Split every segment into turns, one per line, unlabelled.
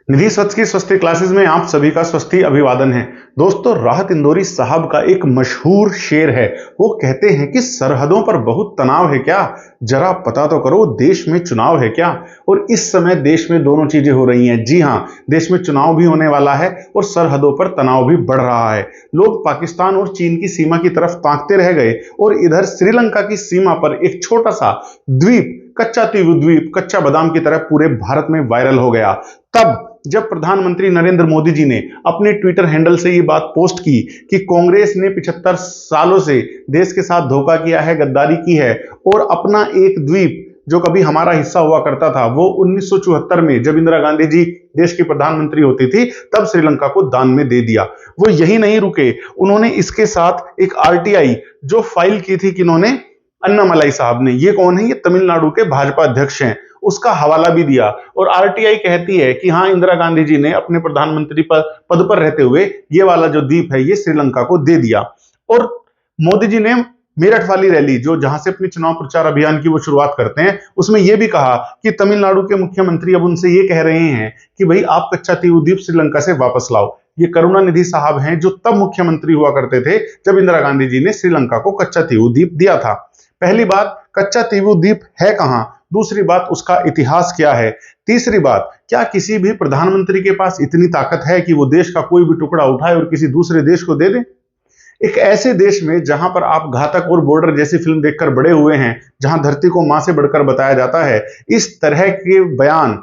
निधि स्वच्छ की स्वस्ति क्लासेस में आप सभी का स्वस्ति अभिवादन है। दोस्तों, राहत इंदौरी साहब का एक मशहूर शेर है। वो कहते हैं कि सरहदों पर बहुत तनाव है क्या, जरा पता तो करो देश में चुनाव है क्या। और इस समय देश में दोनों चीजें हो रही हैं। जी हां, देश में चुनाव भी होने वाला है और सरहदों पर तनाव भी बढ़ रहा है। लोग पाकिस्तान और चीन की सीमा की तरफ ताकते रह गए और इधर श्रीलंका की सीमा पर एक छोटा सा द्वीप, कच्चा तीवु द्वीप, कच्चा बादाम की तरह पूरे भारत में वायरल हो गया। तब जब प्रधानमंत्री नरेंद्र मोदी जी ने अपने ट्विटर हैंडल से ये बात पोस्ट की कि कांग्रेस ने 75 सालों से देश के साथ धोखा किया है, गद्दारी की है और अपना एक द्वीप जो कभी हमारा हिस्सा हुआ करता था, वो 1974 में जब इंदिरा गांधी जी देश की प्रधानमंत्री होती थी तब श्रीलंका को दान में दे दिया। वो यही नहीं रुके, उन्होंने इसके साथ एक आरटीआई जो फाइल की थी, किन्होंने, अन्नामलाई साहब ने। ये कौन है? ये तमिलनाडु के भाजपा अध्यक्ष हैं। उसका हवाला भी दिया और आरटीआई कहती है कि हाँ, इंदिरा गांधी जी ने अपने प्रधानमंत्री पद पर रहते हुए ये वाला जो द्वीप है ये श्रीलंका को दे दिया। और मोदी जी ने मेरठ वाली रैली, जो जहां से अपने चुनाव प्रचार अभियान की वो शुरुआत करते हैं, उसमें यह भी कहा कि तमिलनाडु के मुख्यमंत्री अब उनसे ये कह रहे हैं कि भाई आप कच्चा तीवु द्वीप श्रीलंका से वापस लाओ। ये करुणानिधि साहब हैं जो तब मुख्यमंत्री हुआ करते थे जब इंदिरा गांधी जी ने श्रीलंका को कच्चा तीवु द्वीप दिया था। पहली बात, कच्चा तीवु द्वीप है कहां? दूसरी बात, उसका इतिहास क्या है? तीसरी बात, क्या किसी भी प्रधानमंत्री के पास इतनी ताकत है कि वो देश का कोई भी टुकड़ा उठाए और किसी दूसरे देश को दे दे? एक ऐसे देश में जहां पर आप घातक और बॉर्डर जैसी फिल्म देखकर बड़े हुए हैं, जहां धरती को मां से बढ़कर बताया जाता है, इस तरह के बयान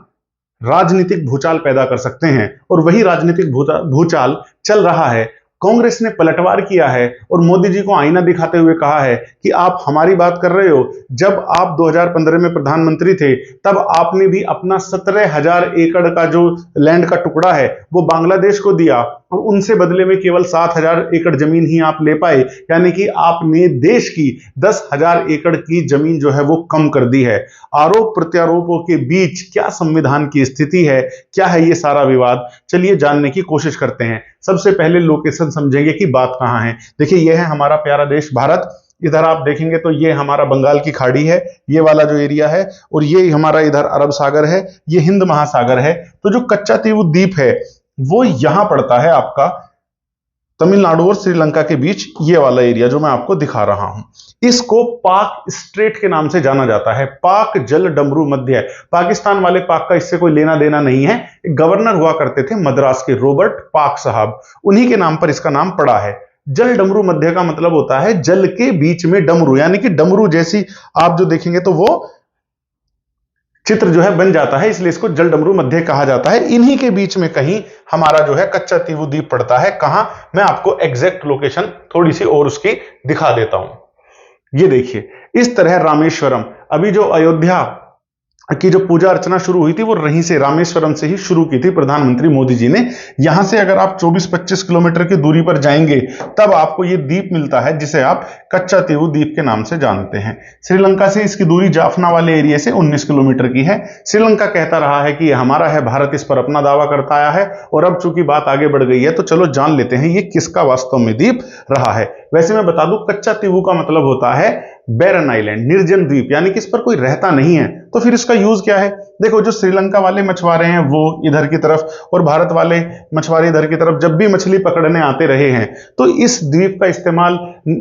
राजनीतिक भूचाल पैदा कर सकते हैं। और वही राजनीतिक भूचाल चल रहा है। कांग्रेस ने पलटवार किया है और मोदी जी को आईना दिखाते हुए कहा है कि आप हमारी बात कर रहे हो। जब आप 2015 में प्रधानमंत्री थे तब आपने भी अपना 17,000 एकड़ का जो लैंड का टुकड़ा है वो बांग्लादेश को दिया और उनसे बदले में केवल 7,000 एकड़ जमीन ही आप ले पाए, यानी कि आपने देश की 10,000 एकड़ की जमीन जो है वो कम कर दी है। आरोप प्रत्यारोपों के बीच क्या संविधान की स्थिति है, क्या है ये सारा विवाद, चलिए जानने की कोशिश करते हैं। सबसे पहले लोकेशन समझेंगे कि बात कहां है। देखिए, यह है हमारा प्यारा देश भारत। इधर आप देखेंगे तो ये हमारा बंगाल की खाड़ी है, ये वाला जो एरिया है, और ये हमारा इधर अरब सागर है, ये हिंद महासागर है। तो जो कच्चा तीवु द्वीप है वो यहां पड़ता है आपका तमिलनाडु और श्रीलंका के बीच, ये वाला एरिया जो मैं आपको दिखा रहा हूं। इसको पाक स्ट्रेट के नाम से जाना जाता है। पाक जल डमरू मध्य। पाकिस्तान वाले पाक का इससे कोई लेना देना नहीं है। गवर्नर हुआ करते थे मद्रास के, रॉबर्ट पाक साहब, उन्हीं के नाम पर इसका नाम पड़ा है। जल डमरू मध्य का मतलब होता है जल के बीच में डमरू, यानी कि डमरू जैसी आप जो देखेंगे तो वो चित्र जो है बन जाता है, इसलिए इसको जल डमरू मध्य कहा जाता है। इन्हीं के बीच में कहीं हमारा जो है कच्चा तीवु द्वीप पड़ता है। कहां? मैं आपको एग्जैक्ट लोकेशन थोड़ी सी और उसकी दिखा देता हूं। ये देखिए, इस तरह रामेश्वरम, अभी जो अयोध्या की जो पूजा अर्चना शुरू हुई थी वो रहीं से, रामेश्वरम से ही शुरू की थी प्रधानमंत्री मोदी जी ने। यहां से अगर आप 24-25 किलोमीटर की दूरी पर जाएंगे तब आपको ये द्वीप मिलता है जिसे आप कच्चा तीवु द्वीप के नाम से जानते हैं। श्रीलंका से इसकी दूरी जाफना वाले एरिया से 19 किलोमीटर की है। श्रीलंका कहता रहा है कि ये हमारा है, भारत इस पर अपना दावा करता आया है, और अब चूंकि बात आगे बढ़ गई है तो चलो जान लेते हैं ये किसका वास्तव में द्वीप रहा है। वैसे मैं बता दूं, कच्चा तीवु का मतलब होता है बैरन आइलैंड, निर्जन द्वीप, यानी कि इस पर कोई रहता नहीं है। तो फिर इसका यूज क्या है? देखो, जो श्रीलंका वाले मछुआरे हैं वो इधर की तरफ और भारत वाले मछुआरे इधर की तरफ जब भी मछली पकड़ने आते रहे हैं तो इस द्वीप का इस्तेमाल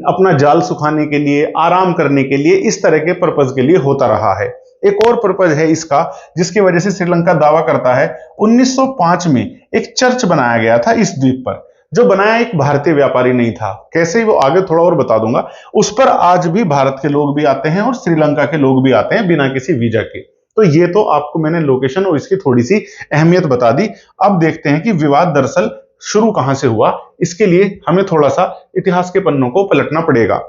अपना जाल सुखाने के लिए, आराम करने के लिए, इस तरह के पर्पज के लिए होता रहा है। एक और पर्पज है इसका जिसकी वजह से श्रीलंका दावा करता है। 1905 में एक चर्च बनाया गया था इस द्वीप पर, जो बनाया एक भारतीय व्यापारी नहीं था। कैसे, वो आगे थोड़ा और बता दूंगा। उस पर आज भी भारत के लोग भी आते हैं और श्रीलंका के लोग भी आते हैं बिना किसी वीजा के। तो ये तो आपको मैंने लोकेशन और इसकी थोड़ी सी अहमियत बता दी। अब देखते हैं कि विवाद दरअसल शुरू कहां से हुआ। इसके लिए हमें थोड़ा सा इतिहास के पन्नों को पलटना पड़ेगा।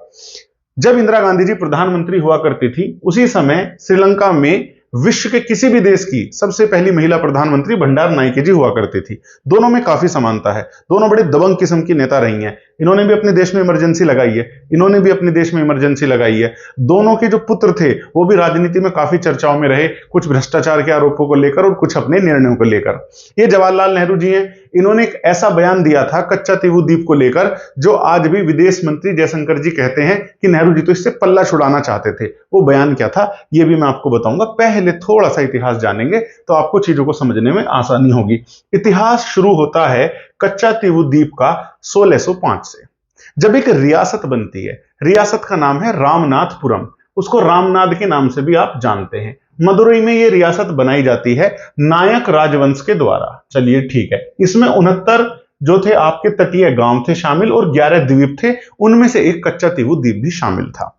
जब इंदिरा गांधी जी प्रधानमंत्री हुआ करती थी उसी समय श्रीलंका में विश्व के किसी भी देश की सबसे पहली महिला प्रधानमंत्री भंडार नायके जी हुआ करती थी। दोनों में काफी समानता है, दोनों बड़े दबंग किस्म की नेता रही हैं। इन्होंने भी अपने देश में इमरजेंसी लगाई है, इन्होंने भी अपने देश में इमरजेंसी लगाई है। दोनों के जो पुत्र थे वो भी राजनीति में काफी चर्चाओं में रहे, कुछ भ्रष्टाचार के आरोपों को लेकर और कुछ अपने निर्णयों को लेकर। ये जवाहरलाल नेहरू जी हैं, इन्होंने एक ऐसा बयान दिया था कच्चा तीवू द्वीप को लेकर जो आज भी विदेश मंत्री जयशंकर जी कहते हैं कि नेहरू जी तो इससे पल्ला छुड़ाना चाहते थे। वो बयान क्या था ये भी मैं आपको बताऊंगा, पहले थोड़ा सा इतिहास जानेंगे तो आपको चीजों को समझने में आसानी होगी। इतिहास शुरू होता है कच्चा तीवू द्वीप का 1605 से, जब एक रियासत बनती है। रियासत का नाम है रामनाथपुरम, उसको रामनाथ के नाम से भी आप जानते हैं। मदुरई में यह रियासत बनाई जाती है नायक राजवंश के द्वारा। चलिए ठीक है, इसमें 69 जो थे आपके तटीय गांव थे शामिल और 11 द्वीप थे, उनमें से एक कच्चा तीवू द्वीप भी शामिल था।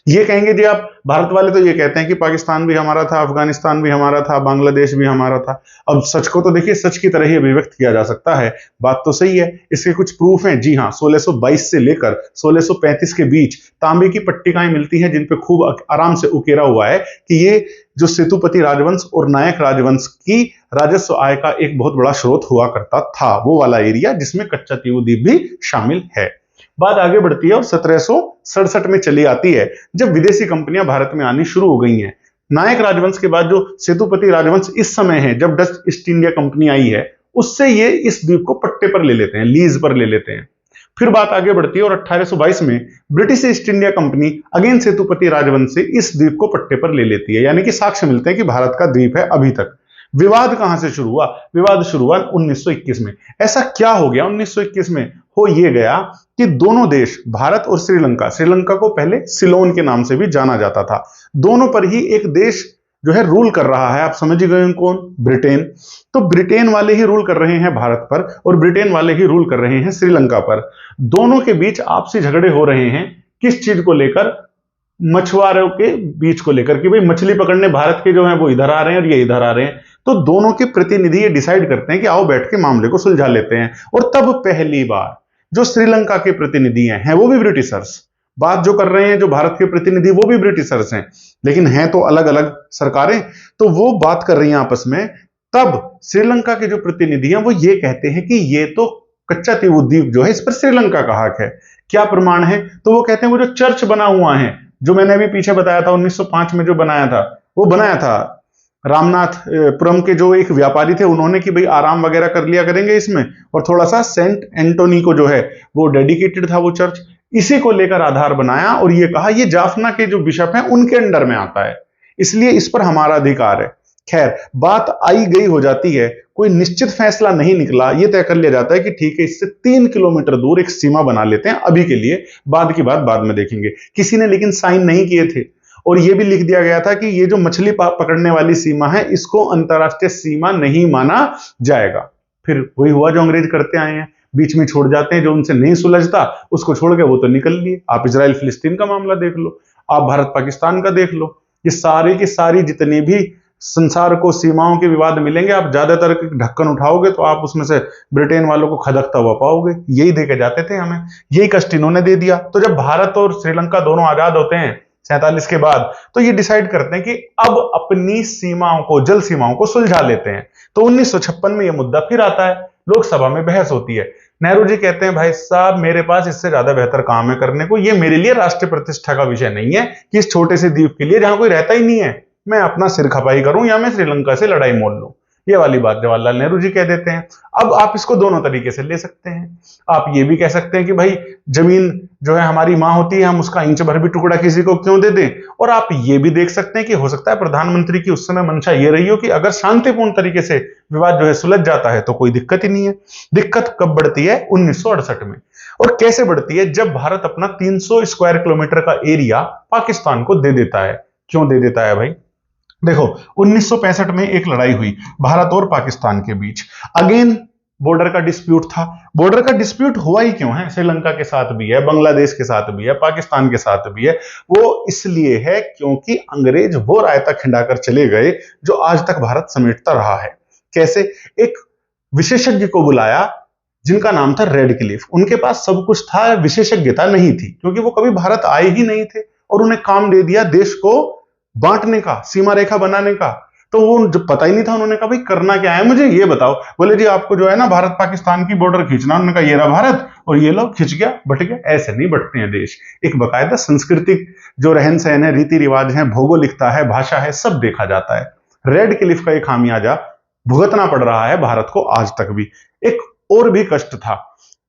ये कहेंगे जी आप, भारत वाले तो ये कहते हैं कि पाकिस्तान भी हमारा था, अफगानिस्तान भी हमारा था, बांग्लादेश भी हमारा था। अब सच को तो देखिए सच की तरह ही अभिव्यक्त किया जा सकता है, बात तो सही है। इसके कुछ प्रूफ हैं, जी हाँ। 1622 से लेकर 1635 के बीच तांबे की पट्टिकाएं मिलती हैं जिन पे खूब आराम से उकेरा हुआ है कि ये जो सेतुपति राजवंश और नायक राजवंश की राजस्व आय का एक बहुत बड़ा स्रोत हुआ करता था, वो वाला एरिया जिसमें कच्चा तीवू द्वीप भी शामिल है। बात आगे बढ़ती है और 1767 में चली आती है जब विदेशी कंपनियां भारत में आनी शुरू हो गई हैं। नायक राजवंश के बाद जो सेतुपति राजवंश इस समय है, जब डच ईस्ट इंडिया कंपनी आई है, उससे ये इस द्वीप को पट्टे पर ले लेते हैं, लीज पर ले लेते हैं। फिर बात आगे बढ़ती है और 1822 में British east India company again Sethupathi राजवंश से इस द्वीप को पट्टे पर ले लेती है, यानी कि साक्ष्य मिलते हैं कि भारत का द्वीप है अभी तक। विवाद कहां से शुरू हुआ? विवाद शुरू हुआ 1921 में। ऐसा क्या हो गया 1921 में? हो ये गया कि दोनों देश, भारत और श्रीलंका, श्रीलंका को पहले सिलोन के नाम से भी जाना जाता था, दोनों पर ही एक देश जो है रूल कर रहा है। आप समझ गए कौन? ब्रिटेन। तो ब्रिटेन वाले ही रूल कर रहे हैं भारत पर और ब्रिटेन वाले ही रूल कर रहे हैं श्रीलंका पर। दोनों के बीच आपसी झगड़े हो रहे हैं, किस चीज को लेकर? मछुआरों के बीच को लेकर कि भाई मछली पकड़ने भारत के जो है वो इधर आ रहे हैं और ये इधर आ रहे हैं। तो दोनों के प्रतिनिधि ये डिसाइड करते हैं कि आओ बैठ के मामले को सुलझा लेते हैं। और तब पहली बार जो श्रीलंका के प्रतिनिधि हैं वो भी ब्रिटिशर्स, बात जो कर रहे हैं जो भारत के प्रतिनिधि वो भी ब्रिटिशर्स हैं, लेकिन हैं तो अलग अलग सरकारें, तो वो बात कर रही हैं आपस में। तब श्रीलंका के जो प्रतिनिधि हैं वो ये कहते हैं कि ये तो कच्चा तीवू द्वीप जो है इस पर श्रीलंका का हक है। क्या प्रमाण है? तो वो कहते हैं वो जो चर्च बना हुआ है, जो मैंने अभी पीछे बताया था 1905 में जो बनाया था, वो बनाया था रामनाथपुरम के जो एक व्यापारी थे, उन्होंने कि भाई आराम वगैरह कर लिया करेंगे इसमें, और थोड़ा सा सेंट एंटोनी को जो है वो डेडिकेटेड था वो चर्च, इसी को लेकर आधार बनाया और ये कहा ये जाफना के जो बिशप हैं उनके अंडर में आता है, इसलिए इस पर हमारा अधिकार है। खैर बात आई गई हो जाती है, कोई निश्चित फैसला नहीं निकला। ये तय कर लिया जाता है कि ठीक है इससे 3 किलोमीटर दूर एक सीमा बना लेते हैं अभी के लिए, बाद की बात बाद में देखेंगे। किसी ने लेकिन साइन नहीं किए थे और यह भी लिख दिया गया था कि ये जो मछली पकड़ने वाली सीमा है इसको अंतरराष्ट्रीय सीमा नहीं माना जाएगा। फिर वही हुआ जो अंग्रेज करते आए हैं, बीच में छोड़ जाते हैं, जो उनसे नहीं सुलझता उसको छोड़ के वो तो निकल लिए। आप इजराइल फिलिस्तीन का मामला देख लो, आप भारत पाकिस्तान का देख लो, ये सारी की सारी जितनी भी संसार को सीमाओं के विवाद मिलेंगे, आप ज्यादातर ढक्कन उठाओगे तो आप उसमें से ब्रिटेन वालों को खदकता हुआ पाओगे। यही देके जाते थे हमें, यही कष्ट इन्होंने दे दिया। तो जब भारत और श्रीलंका दोनों आजाद होते हैं 47 के बाद, तो ये डिसाइड करते हैं कि अब अपनी सीमाओं को, जल सीमाओं को सुलझा लेते हैं। तो 1956 में यह मुद्दा फिर आता है, लोकसभा में बहस होती है। नेहरू जी कहते हैं भाई साहब मेरे पास इससे ज्यादा बेहतर काम है करने को, ये मेरे लिए राष्ट्रीय प्रतिष्ठा का विषय नहीं है कि इस छोटे से द्वीप के लिए जहां कोई रहता ही नहीं है मैं अपना सिर खपाई करूं या मैं श्रीलंका से लड़ाई मोल लूं। ये वाली बात जवाहरलाल नेहरू जी कह देते हैं। अब आप इसको दोनों तरीके से ले सकते हैं। आप ये भी कह सकते हैं कि भाई जमीन जो है हमारी मां होती है, हम उसका इंच भर भी टुकड़ा किसी को क्यों दे दें। और आप ये भी देख सकते हैं कि हो सकता है प्रधानमंत्री की उस समय मंशा ये रही हो कि अगर शांतिपूर्ण तरीके से विवाद जो है सुलझ जाता है तो कोई दिक्कत ही नहीं है। दिक्कत कब बढ़ती है? 1968 में। और कैसे बढ़ती है? जब भारत अपना 300 स्क्वायर किलोमीटर का एरिया पाकिस्तान को दे देता है। क्यों दे देता है भाई? देखो 1965 में एक लड़ाई हुई भारत और पाकिस्तान के बीच, अगेन बॉर्डर का डिस्प्यूट था। बॉर्डर का डिस्प्यूट हुआ ही क्यों है? श्रीलंका के साथ भी है, बांग्लादेश के साथ भी है, पाकिस्तान के साथ भी है। वो इसलिए है क्योंकि अंग्रेज वो रायता खिंडाकर चले गए जो आज तक भारत समेटता रहा है। कैसे? एक विशेषज्ञ को बुलाया जिनका नाम था रेडक्लिफ। उनके पास सब कुछ था, विशेषज्ञता नहीं थी क्योंकि वो कभी भारत आए ही नहीं थे, और उन्हें काम दे दिया देश को बांटने का, सीमा रेखा बनाने का। तो वो जो पता ही नहीं था, उन्होंने कहा भाई करना क्या है, मुझे ये बताओ। बोले जी आपको जो है ना भारत पाकिस्तान की बॉर्डर खींचना। उन्होंने कहा ये रहा भारत, और ये लो खिंच गया, बट गया। ऐसे नहीं बटते हैं देश। एक बाकायदा सांस्कृतिक जो रहन सहन है, रीति रिवाज है, भौगोलिकता है, भाषा है, सब देखा जाता है। रेड क्लिफ का एक खामियाजा भुगतना पड़ रहा है भारत को आज तक भी। एक और भी कष्ट था,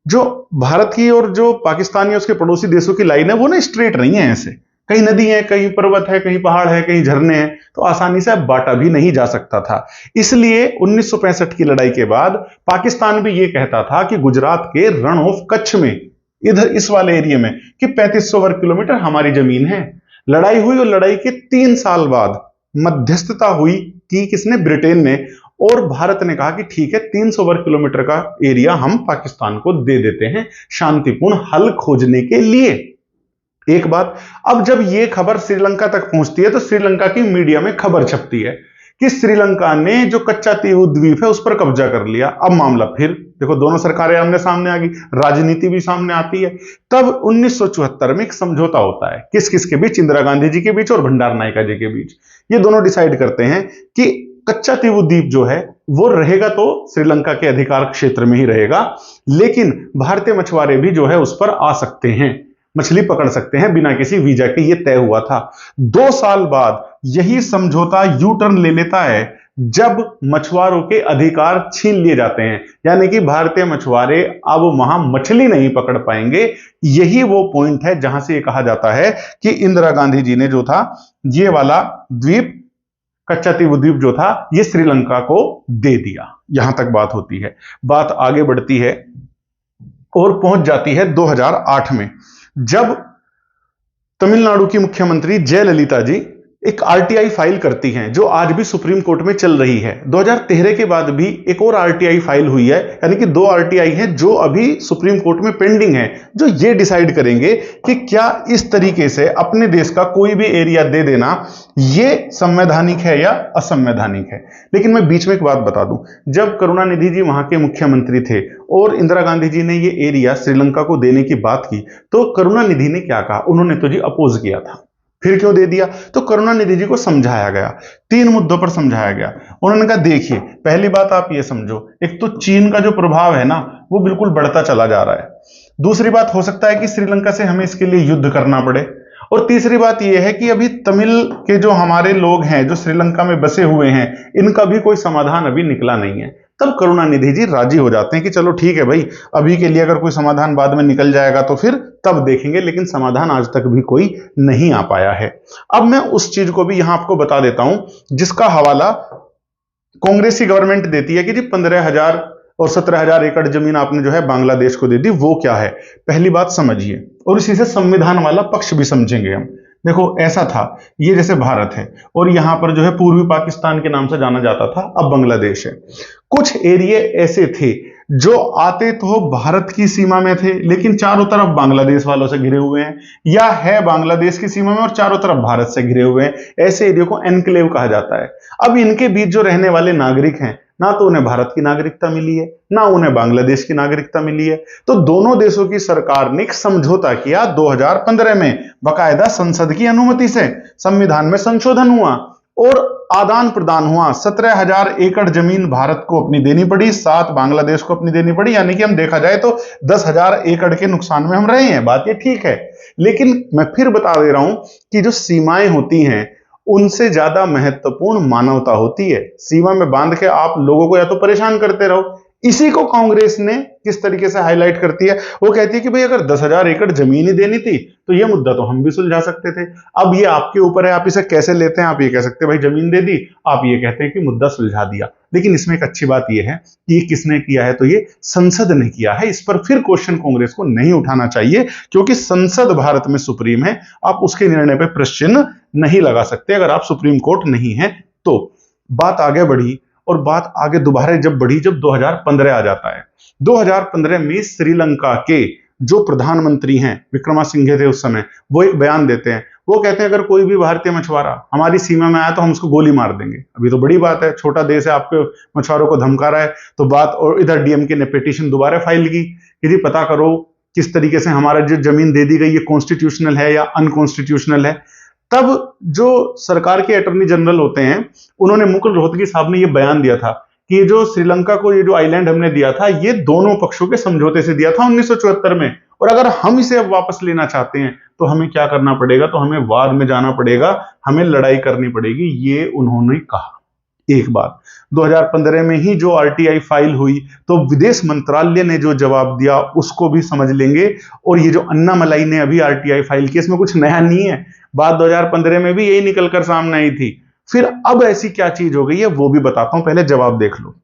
जो भारत की और जो पाकिस्तान या उसके पड़ोसी देशों की लाइन है वो ना स्ट्रेट नहीं है। ऐसे कहीं नदी है, कहीं पर्वत है, कहीं पहाड़ है, कहीं झरने हैं, तो आसानी से बांटा भी नहीं जा सकता था। इसलिए 1965 की लड़ाई के बाद पाकिस्तान भी ये कहता था कि गुजरात के रण ऑफ कच्छ में, इधर इस वाले एरिया में, कि 3500 वर्ग किलोमीटर हमारी जमीन है। लड़ाई हुई और लड़ाई के 3 साल बाद मध्यस्थता हुई कि किसने, ब्रिटेन ने, और भारत ने कहा कि ठीक है 300 वर्ग किलोमीटर का एरिया हम पाकिस्तान को दे देते हैं शांतिपूर्ण हल खोजने के लिए। एक बात, अब जब यह खबर श्रीलंका तक पहुंचती है तो श्रीलंका की मीडिया में खबर छपती है कि श्रीलंका ने जो कच्चा तीवु द्वीप है उस पर कब्जा कर लिया। अब मामला फिर देखो, दोनों सरकारें आमने सामने आ गई, राजनीति भी सामने आती है। तब 1974 में एक समझौता होता है, किस किस के बीच, इंदिरा गांधी जी के बीच और भंडार नायका जी के बीच। ये दोनों डिसाइड करते हैं कि कच्चा तीवु द्वीप जो है वो रहेगा तो श्रीलंका के अधिकार क्षेत्र में ही रहेगा, लेकिन भारतीय मछुआरे भी जो है उस पर आ सकते हैं, मछली पकड़ सकते हैं बिना किसी वीजा के। ये तय हुआ था। 2 साल बाद यही समझौता यू टर्न ले लेता है जब मछुआरों के अधिकार छीन लिए जाते हैं, यानी कि भारतीय मछुआरे अब वहां मछली नहीं पकड़ पाएंगे। यही वो पॉइंट है जहां से ये कहा जाता है कि इंदिरा गांधी जी ने जो था ये वाला द्वीप, कच्चा तीवु द्वीप जो था, ये श्रीलंका को दे दिया। यहां तक बात होती है। बात आगे बढ़ती है और पहुंच जाती है 2008 में, जब तमिलनाडु की मुख्यमंत्री जयललिता जी एक आरटीआई फाइल करती हैं, जो आज भी सुप्रीम कोर्ट में चल रही है। 2013 के बाद भी एक और आरटीआई फाइल हुई है, यानी कि 2 आरटीआई हैं जो अभी सुप्रीम कोर्ट में पेंडिंग है, जो ये डिसाइड करेंगे कि क्या इस तरीके से अपने देश का कोई भी एरिया दे देना ये संवैधानिक है या असंवैधानिक है। लेकिन मैं बीच में एक बात बता दूं, जब करुणानिधि जी वहां के मुख्यमंत्री थे और इंदिरा गांधी जी ने ये एरिया श्रीलंका को देने की बात की, तो करुणानिधि ने क्या कहा, उन्होंने तो जी अपोज किया था। फिर क्यों दे दिया, तो करुणानिधि जी को समझाया गया, 3 मुद्दों पर समझाया गया। उन्होंने कहा देखिए, पहली बात आप ये समझो, एक तो चीन का जो प्रभाव है ना वो बिल्कुल बढ़ता चला जा रहा है। दूसरी बात, हो सकता है कि श्रीलंका से हमें इसके लिए युद्ध करना पड़े। और तीसरी बात यह है कि अभी तमिल के जो हमारे लोग हैं जो श्रीलंका में बसे हुए हैं, इनका भी कोई समाधान अभी निकला नहीं है। तब करुणानिधि जी राजी हो जाते हैं कि चलो ठीक है भाई, अभी के लिए अगर कोई समाधान बाद में निकल जाएगा तो फिर तब देखेंगे, लेकिन समाधान आज तक भी कोई नहीं आ पाया है। अब मैं उस चीज को भी यहां आपको बता देता हूं जिसका हवाला कांग्रेसी गवर्नमेंट देती है कि जी 15,000 और 17,000 एकड़ जमीन आपने जो है बांग्लादेश को दे दी। वो क्या है, पहली बात समझिए, और इसी से संविधान वाला पक्ष भी समझेंगे हम। देखो ऐसा था, ये जैसे भारत है और यहां पर जो है पूर्वी पाकिस्तान के नाम से जाना जाता था, अब बांग्लादेश है। कुछ एरिया ऐसे थे जो आते तो भारत की सीमा में थे लेकिन चारों तरफ बांग्लादेश वालों से घिरे हुए हैं, या है बांग्लादेश की सीमा में और चारों तरफ भारत से घिरे हुए हैं। ऐसे एरिया को एनक्लेव कहा जाता है। अब इनके बीच जो रहने वाले नागरिक हैं, ना तो उन्हें भारत की नागरिकता मिली है, ना उन्हें बांग्लादेश की नागरिकता मिली है। तो दोनों देशों की सरकार ने एक समझौता किया 2015 में, बाकायदा संसद की अनुमति से संविधान में संशोधन हुआ और आदान प्रदान हुआ। 17,000 एकड़ जमीन भारत को अपनी देनी पड़ी, 7 बांग्लादेश को अपनी देनी पड़ी, यानी कि हम देखा जाए तो 10,000 एकड़ के नुकसान में हम रहे हैं। बात ये ठीक है, लेकिन मैं फिर बता दे रहा हूं कि जो सीमाएं होती हैं उनसे ज्यादा महत्वपूर्ण मानवता होती है। सीमा में बांध के आप लोगों को या तो परेशान करते रहो। इसी को कांग्रेस ने किस तरीके से हाईलाइट करती है, वो कहती है कि भाई अगर 10,000 एकड़ जमीन ही देनी थी तो ये मुद्दा तो हम भी सुलझा सकते थे। अब ये आपके ऊपर है, आप इसे कैसे लेते हैं। आप ये कह सकते हैं भाई जमीन दे दी, आप ये कहते हैं कि मुद्दा सुलझा दिया। लेकिन इसमें एक अच्छी बात यह है कि ये किसने किया है, तो ये संसद ने किया है। इस पर फिर क्वेश्चन कांग्रेस को नहीं उठाना चाहिए, क्योंकि संसद भारत में सुप्रीम है। आप उसके निर्णय पर प्रश्न नहीं लगा सकते अगर आप सुप्रीम कोर्ट नहीं है तो। बात आगे बढ़ी और बात आगे दोबारा जब बढ़ी, जब 2015 आ जाता है। 2015 में श्रीलंका के जो प्रधानमंत्री हैं, विक्रमासिंघे थे उस समय, वो एक बयान देते हैं। वो कहते हैं अगर कोई भी भारतीय मछुआरा हमारी सीमा में आया तो हम उसको गोली मार देंगे। अभी तो बड़ी बात है, छोटा देश है, आपके मछुआरों को धमका रहा है तो बात। और इधर डीएमके ने पिटीशन दोबारा फाइल की कि जी पता करो किस तरीके से हमारा जो जमीन दे दी गई ये कॉन्स्टिट्यूशनल है या अनकॉन्स्टिट्यूशनल है। तब जो सरकार के अटॉर्नी जनरल होते हैं, उन्होंने मुकुल रोहतगी साहब ने ये बयान दिया था कि ये जो श्रीलंका को ये जो आइलैंड हमने दिया था, ये दोनों पक्षों के समझौते से दिया था 1974 में, और अगर हम इसे अब वापस लेना चाहते हैं तो हमें क्या करना पड़ेगा, तो हमें वार में जाना पड़ेगा, हमें लड़ाई करनी पड़ेगी, ये उन्होंने कहा। एक बात 2015 में ही जो आरटीआई फाइल हुई, तो विदेश मंत्रालय ने जो जवाब दिया उसको भी समझ लेंगे। और ये जो अन्नामलाई ने अभी आरटीआई फाइल की, इसमें कुछ नया नहीं है, बात 2015 में भी यही निकलकर सामने आई थी। फिर अब ऐसी क्या चीज हो गई है वो भी बताता हूं, पहले जवाब देख लो।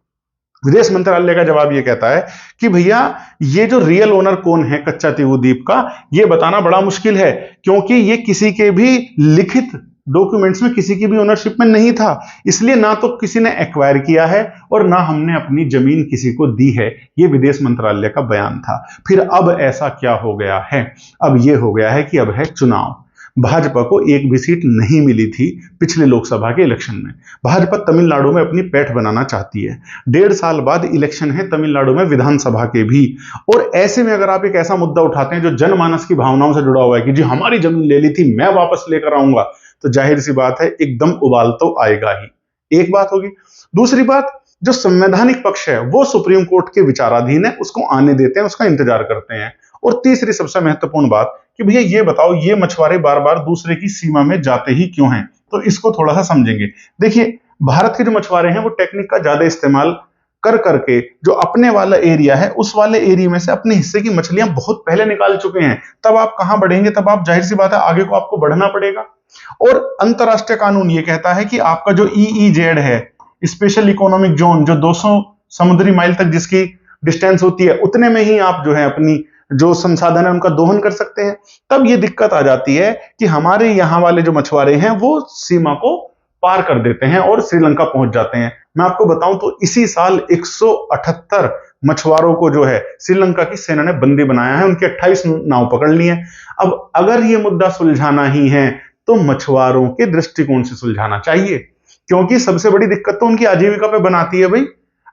विदेश मंत्रालय का जवाब ये कहता है कि भैया ये जो रियल ओनर कौन है कच्चातीवू द्वीप का, ये बताना बड़ा मुश्किल है, क्योंकि ये किसी के भी लिखित डॉक्यूमेंट्स में किसी की भी ओनरशिप में नहीं था, इसलिए ना तो किसी ने एक्वायर किया है और ना हमने अपनी जमीन किसी को दी है। ये विदेश मंत्रालय का बयान था। फिर अब ऐसा क्या हो गया है, अब ये हो गया है कि अब है चुनाव। भाजपा को एक भी सीट नहीं मिली थी पिछले लोकसभा के इलेक्शन में। भाजपा तमिलनाडु में अपनी पैठ बनाना चाहती है। 1.5 साल बाद इलेक्शन है तमिलनाडु में विधानसभा के भी, और ऐसे में अगर आप एक ऐसा मुद्दा उठाते हैं जो जनमानस की भावनाओं से जुड़ा हुआ है कि जी हमारी जमीन ले ली थी, मैं वापस लेकर आऊंगा, तो जाहिर सी बात है एकदम उबाल तो आएगा ही। एक बात होगी। दूसरी बात, जो संवैधानिक पक्ष है वो सुप्रीम कोर्ट के विचाराधीन है, उसको आने देते हैं, उसका इंतजार करते हैं। और तीसरी सबसे महत्वपूर्ण बात कि भैया ये बताओ, ये मछुआरे बार बार दूसरे की सीमा में जाते ही क्यों हैं, तो इसको थोड़ा सा समझेंगे। देखिए, भारत के जो मछुआरे हैं वो टेक्निक का ज्यादा इस्तेमाल कर करके जो अपने वाला एरिया है उस वाले एरिया में से अपने हिस्से की मछलियां बहुत पहले निकाल चुके हैं। तब आप कहां बढ़ेंगे, तब आप जाहिर सी बात है आगे को आपको बढ़ना पड़ेगा। और अंतरराष्ट्रीय कानून ये कहता है कि आपका जो ईईजेड है, स्पेशल इकोनॉमिक जोन, जो 200 समुद्री माइल तक जिसकी डिस्टेंस होती है, उतने में ही आप जो है अपनी जो संसाधन है उनका दोहन कर सकते हैं। तब ये दिक्कत आ जाती है कि हमारे यहां वाले जो मछुआरे हैं वो सीमा को पार कर देते हैं और श्रीलंका पहुंच जाते हैं। मैं आपको बताऊं तो इसी साल 178 मछुआरों को जो है श्रीलंका की सेना ने बंदी बनाया है, उनके 28 नाव पकड़ लिए हैं। अब अगर ये मुद्दा सुलझाना ही है तो मछुआरों के दृष्टिकोण से सुलझाना चाहिए, क्योंकि सबसे बड़ी दिक्कत तो उनकी आजीविका पे बनाती है। भाई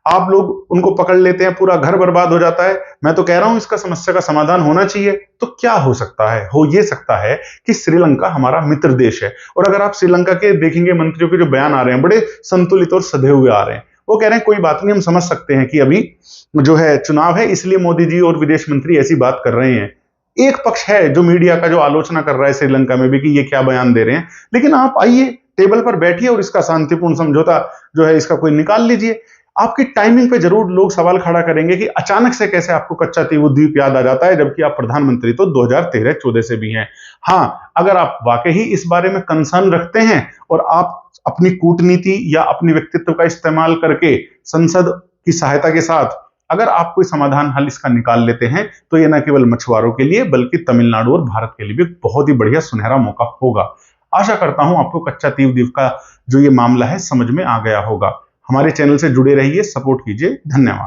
आप लोग उनको पकड़ लेते हैं, पूरा घर बर्बाद हो जाता है। मैं तो कह रहा हूं इसका समस्या का समाधान होना चाहिए। तो क्या हो सकता है, हो ये सकता है कि श्रीलंका हमारा मित्र देश है, और अगर आप श्रीलंका के देखेंगे मंत्रियों के जो बयान आ रहे हैं बड़े संतुलित और सधे हुए आ रहे हैं। वो कह रहे हैं कोई बात नहीं, हम समझ सकते हैं कि अभी जो है चुनाव है, इसलिए मोदी जी और विदेश मंत्री ऐसी बात कर रहे हैं। एक पक्ष है जो मीडिया का जो आलोचना कर रहा है श्रीलंका में भी कि ये क्या बयान दे रहे हैं, लेकिन आप आइए टेबल पर बैठिए और इसका शांतिपूर्ण समझौता जो है इसका कोई निकाल लीजिए। आपकी टाइमिंग पे जरूर लोग सवाल खड़ा करेंगे कि अचानक से कैसे आपको कच्चातीवू द्वीप याद आ जाता है, जबकि आप प्रधानमंत्री तो 2013-14 से भी हैं। हाँ, अगर आप वाकई इस बारे में कंसर्न रखते हैं और आप अपनी कूटनीति या अपने व्यक्तित्व का इस्तेमाल करके संसद की सहायता के साथ अगर आप कोई समाधान हल इसका निकाल लेते हैं, तो ये न केवल मछुआरों के लिए बल्कि तमिलनाडु और भारत के लिए भी बहुत ही बढ़िया सुनहरा मौका होगा। आशा करता हूं आपको कच्चातीवू द्वीप का जो ये मामला है समझ में आ गया होगा। हमारे चैनल से जुड़े रहिए, सपोर्ट कीजिए। धन्यवाद।